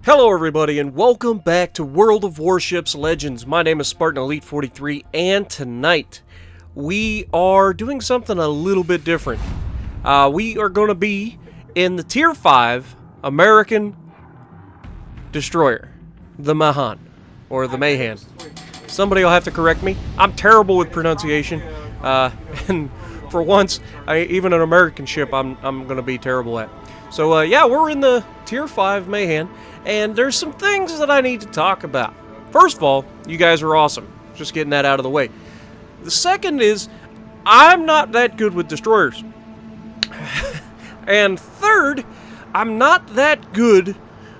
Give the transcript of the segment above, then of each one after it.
Hello everybody and welcome back to World of Warships Legends. My name is Spartan Elite 43 and tonight we are doing something a little bit different. We are going to be in the Tier 5 American Destroyer, the Mahan, or the Mahan. Somebody will have to correct me. I'm terrible with pronunciation, and for once, even an American ship I'm going to be terrible at. So yeah, we're in the Tier 5 Mahan, and there's some things that I need to talk about. First of all, you guys are awesome. Just getting that out of the way. The second is, I'm not that good with destroyers. And third, I'm not that good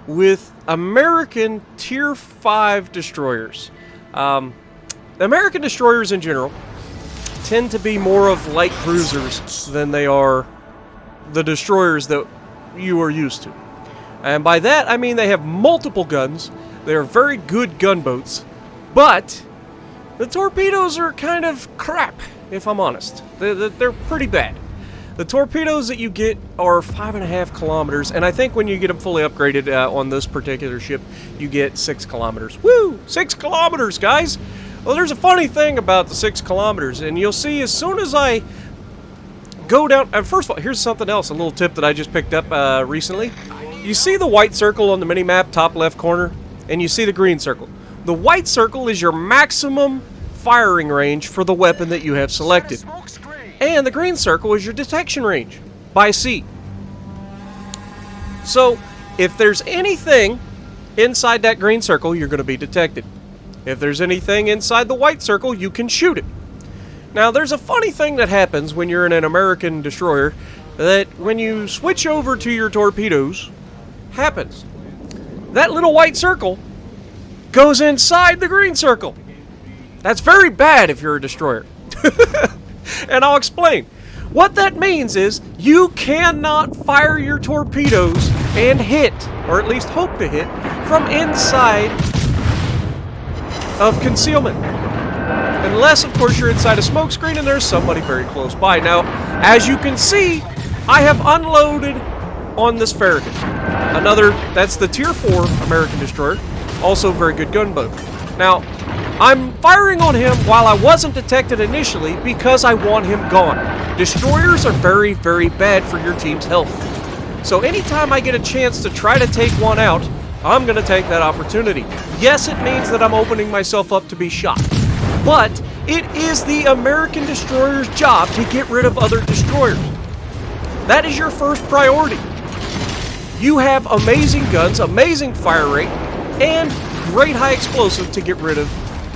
with American Tier 5 destroyers. American destroyers in general tend to be more of light cruisers than they are the destroyers that you are used to. And by that, I mean they have multiple guns, they are very good gunboats, but the torpedoes are kind of crap, if I'm honest. They're pretty bad. The torpedoes that you get are 5.5 kilometers, and I think when you get them fully upgraded on this particular ship, you get 6 kilometers. Woo! 6 kilometers, guys! Well, there's a funny thing about the 6 kilometers, and you'll see as soon as I go down... first of all, here's something else, a little tip that I just picked up recently. You see the white circle on the mini-map, top left corner, and you see the green circle. The white circle is your maximum firing range for the weapon that you have selected. And the green circle is your detection range, by sea. So, if there's anything inside that green circle, you're going to be detected. If there's anything inside the white circle, you can shoot it. Now, there's a funny thing that happens when you're in an American destroyer, that when you switch over to your torpedoes, happens. That little white circle goes inside the green circle. That's very bad if you're a destroyer. And I'll explain. What that means is you cannot fire your torpedoes and hit, or at least hope to hit, from inside of concealment. Unless, of course, you're inside a smoke screen and there's somebody very close by. Now, as you can see, I have unloaded on this Farragut. That's the Tier 4 American destroyer. Also very good gunboat. Now, I'm firing on him while I wasn't detected initially because I want him gone. Destroyers are very, very bad for your team's health. So anytime I get a chance to try to take one out, I'm going to take that opportunity. Yes, it means that I'm opening myself up to be shot. But it is the American destroyer's job to get rid of other destroyers. That is your first priority. You have amazing guns, amazing fire rate, and great high explosive to get rid of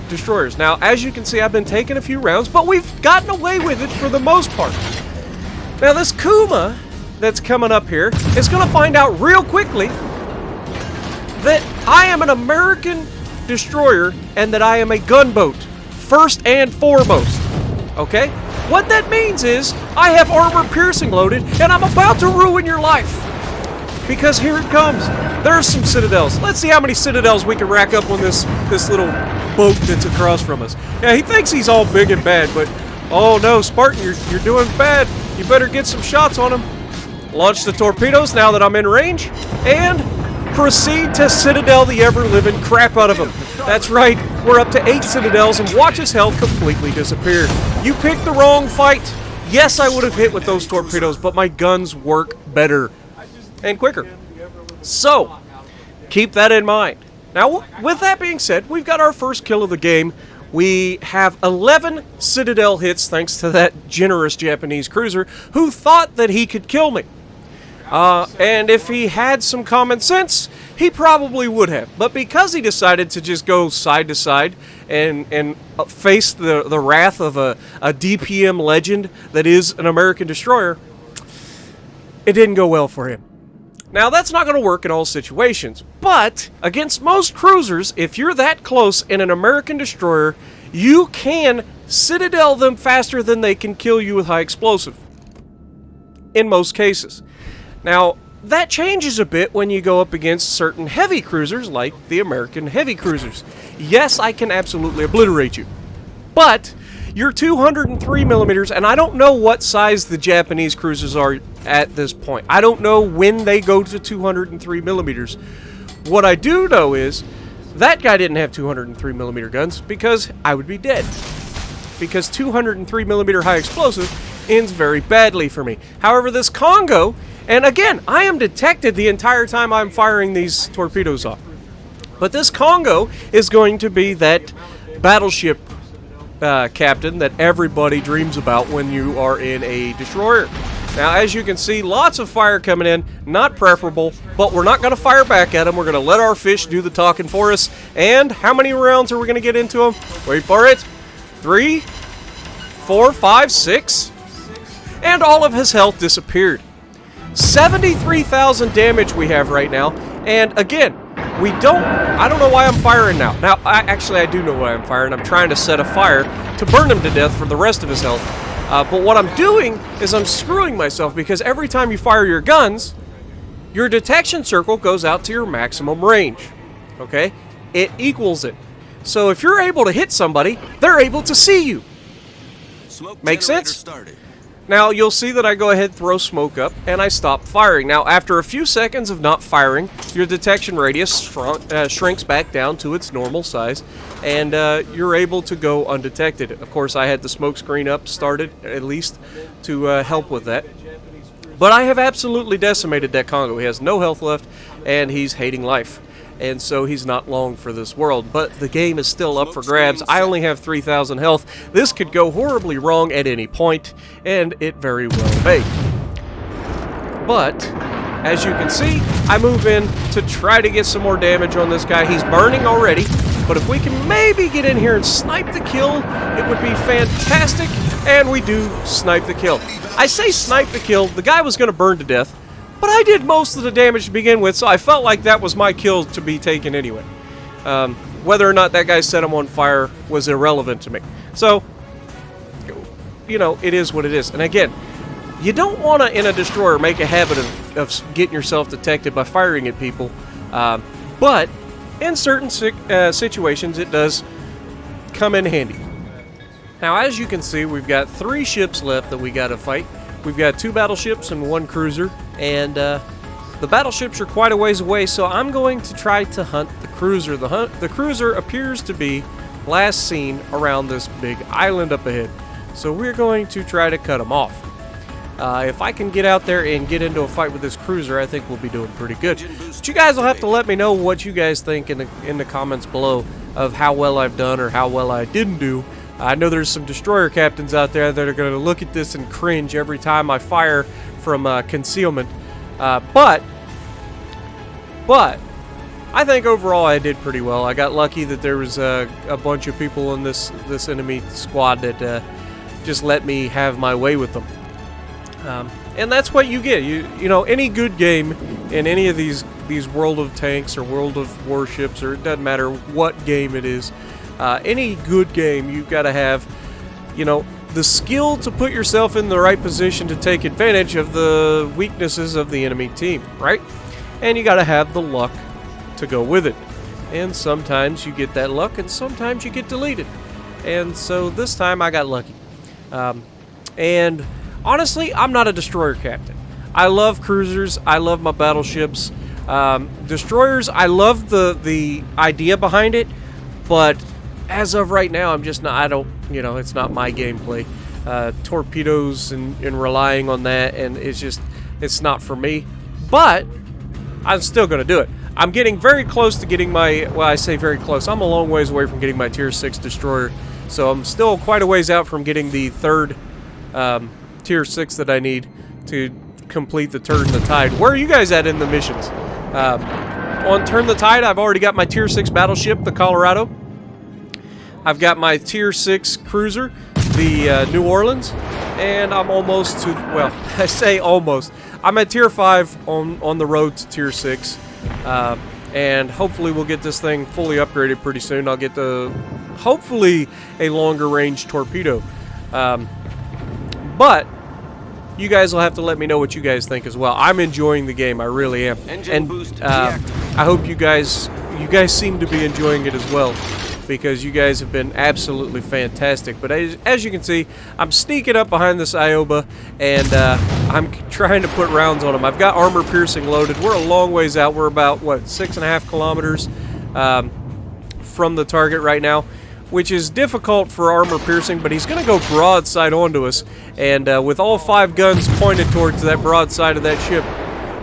destroyers. Now, as you can see, I've been taking a few rounds, but we've gotten away with it for the most part. Now, this Kuma that's coming up here is going to find out real quickly that I am an American destroyer and that I am a gunboat, first and foremost. Okay? What that means is I have armor piercing loaded and I'm about to ruin your life. Because here it comes. There's some citadels. Let's see how many citadels we can rack up on this little boat that's across from us. Yeah, he thinks he's all big and bad, but oh no, Spartan, you're doing bad. You better get some shots on him. Launch the torpedoes now that I'm in range, and proceed to citadel the ever-living crap out of him. That's right, we're up to 8 citadels, and watch his health completely disappear. You picked the wrong fight. Yes, I would have hit with those torpedoes, but my guns work better and quicker. So, keep that in mind. Now, with that being said, we've got our first kill of the game. We have 11 Citadel hits thanks to that generous Japanese cruiser who thought that he could kill me. And if he had some common sense, he probably would have. But because he decided to just go side to side and face the wrath of a DPM legend that is an American destroyer, it didn't go well for him. Now, that's not going to work in all situations, but against most cruisers, if you're that close in an American destroyer, you can citadel them faster than they can kill you with high explosive. In most cases. Now, that changes a bit when you go up against certain heavy cruisers like the American heavy cruisers. Yes, I can absolutely obliterate you, but You're 203 millimeters, and I don't know what size the Japanese cruisers are at this point. I don't know when they go to 203 millimeters. What I do know is that guy didn't have 203 millimeter guns because I would be dead. Because 203 millimeter high explosive ends very badly for me. However, this Congo, and again, I am detected the entire time I'm firing these torpedoes off. But this Congo is going to be that battleship captain that everybody dreams about when you are in a destroyer. Now, as you can see, lots of fire coming in, not preferable, but we're not going to fire back at them. We're going to let our fish do the talking for us. And how many rounds are we going to get into them? Wait for it. 3, 4, 5, 6. And all of his health disappeared. 73,000 damage we have right now. And again, I don't know why I'm firing now. Now, I do know why I'm firing. I'm trying to set a fire to burn him to death for the rest of his health. But what I'm doing is I'm screwing myself because every time you fire your guns, your detection circle goes out to your maximum range. Okay? It equals it. So if you're able to hit somebody, they're able to see you. Make sense? Started. Now, you'll see that I go ahead, throw smoke up, and I stop firing. Now, after a few seconds of not firing, your detection radius shrinks back down to its normal size, and you're able to go undetected. Of course, I had the smoke screen up, started, at least, to help with that. But I have absolutely decimated that Congo. He has no health left, and he's hating life. And so he's not long for this world. But the game is still up for grabs. I only have 3,000 health. This could go horribly wrong at any point, and it very well may. But, as you can see, I move in to try to get some more damage on this guy. He's burning already, but if we can maybe get in here and snipe the kill, it would be fantastic, and we do snipe the kill. I say snipe the kill. The guy was going to burn to death. But I did most of the damage to begin with, so I felt like that was my kill to be taken anyway. Whether or not that guy set him on fire was irrelevant to me. So, you know, it is what it is. And again, you don't want to, in a destroyer, make a habit of getting yourself detected by firing at people. But in certain situations, it does come in handy. Now, as you can see, we've got 3 ships left that we got to fight. We've got 2 battleships and 1 cruiser, and the battleships are quite a ways away, so I'm going to try to hunt the cruiser. The cruiser appears to be last seen around this big island up ahead, so we're going to try to cut him off. If I can get out there and get into a fight with this cruiser, I think we'll be doing pretty good. But you guys will have to let me know what you guys think in the comments below of how well I've done or how well I didn't do. I know there's some destroyer captains out there that are going to look at this and cringe every time I fire from concealment. But I think overall I did pretty well. I got lucky that there was a bunch of people in this enemy squad that just let me have my way with them. And that's what you get. You know, any good game in any of these World of Tanks or World of Warships, or it doesn't matter what game it is, any good game, you've got to have, you know, the skill to put yourself in the right position to take advantage of the weaknesses of the enemy team, right? And you got to have the luck to go with it. And sometimes you get that luck, and sometimes you get deleted. And so this time I got lucky. And honestly, I'm not a destroyer captain. I love cruisers. I love my battleships. Destroyers, I love the idea behind it, but as of right now, I'm just not, it's not my gameplay. Torpedoes and relying on that, and it's not for me. But I'm still going to do it. I'm getting very close to getting I say very close. I'm a long ways away from getting my Tier 6 destroyer. So I'm still quite a ways out from getting the 3rd Tier 6 that I need to complete the Turn the Tide. Where are you guys at in the missions? On Turn the Tide, I've already got my Tier 6 battleship, the Colorado. I've got my Tier 6 cruiser, the New Orleans, and I'm almost to, well, I say almost. I'm at Tier 5 on the road to Tier 6, and hopefully we'll get this thing fully upgraded pretty soon. I'll get hopefully a longer range torpedo. But you guys will have to let me know what you guys think as well. I'm enjoying the game, I really am. And I hope you guys seem to be enjoying it as well. because you guys have been absolutely fantastic. But as you can see, I'm sneaking up behind this Ioba, and I'm trying to put rounds on him. I've got armor piercing loaded. We're a long ways out. We're about, what, 6.5 kilometers from the target right now, which is difficult for armor piercing, but he's going to go broadside onto us. And with all 5 guns pointed towards that broadside of that ship,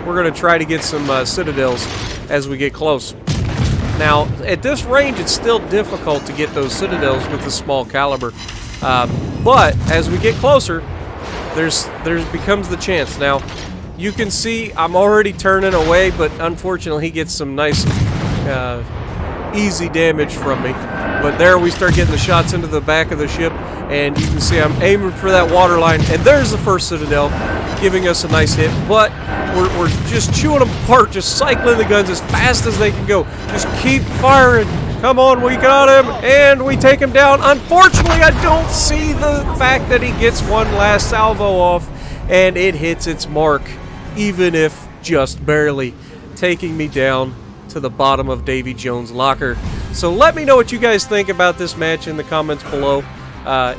we're going to try to get some citadels as we get close. Now, at this range, it's still difficult to get those citadels with the small caliber. But as we get closer, there's becomes the chance. Now, you can see I'm already turning away, but unfortunately he gets some nice easy damage from me. But there we start getting the shots into the back of the ship, and you can see I'm aiming for that water line, and there's the first citadel, giving us a nice hit. But we're just chewing them apart, just cycling the guns as fast as they can go. Just keep firing. Come on, we got him, and we take him down. Unfortunately, I don't see the fact that he gets one last salvo off, and it hits its mark, even if just barely, taking me down to the bottom of Davy Jones' locker. So let me know what you guys think about this match in the comments below. I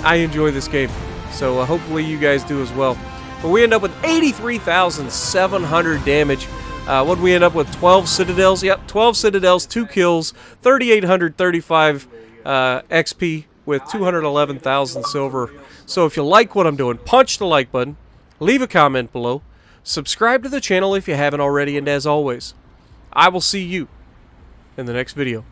enjoy this game, so hopefully you guys do as well. But we end up with 83,700 damage. What did we end up with? 12 citadels? Yep, 12 citadels, 2 kills, 3,835 XP with 211,000 silver. So if you like what I'm doing, punch the like button, leave a comment below, subscribe to the channel if you haven't already, and as always, I will see you in the next video.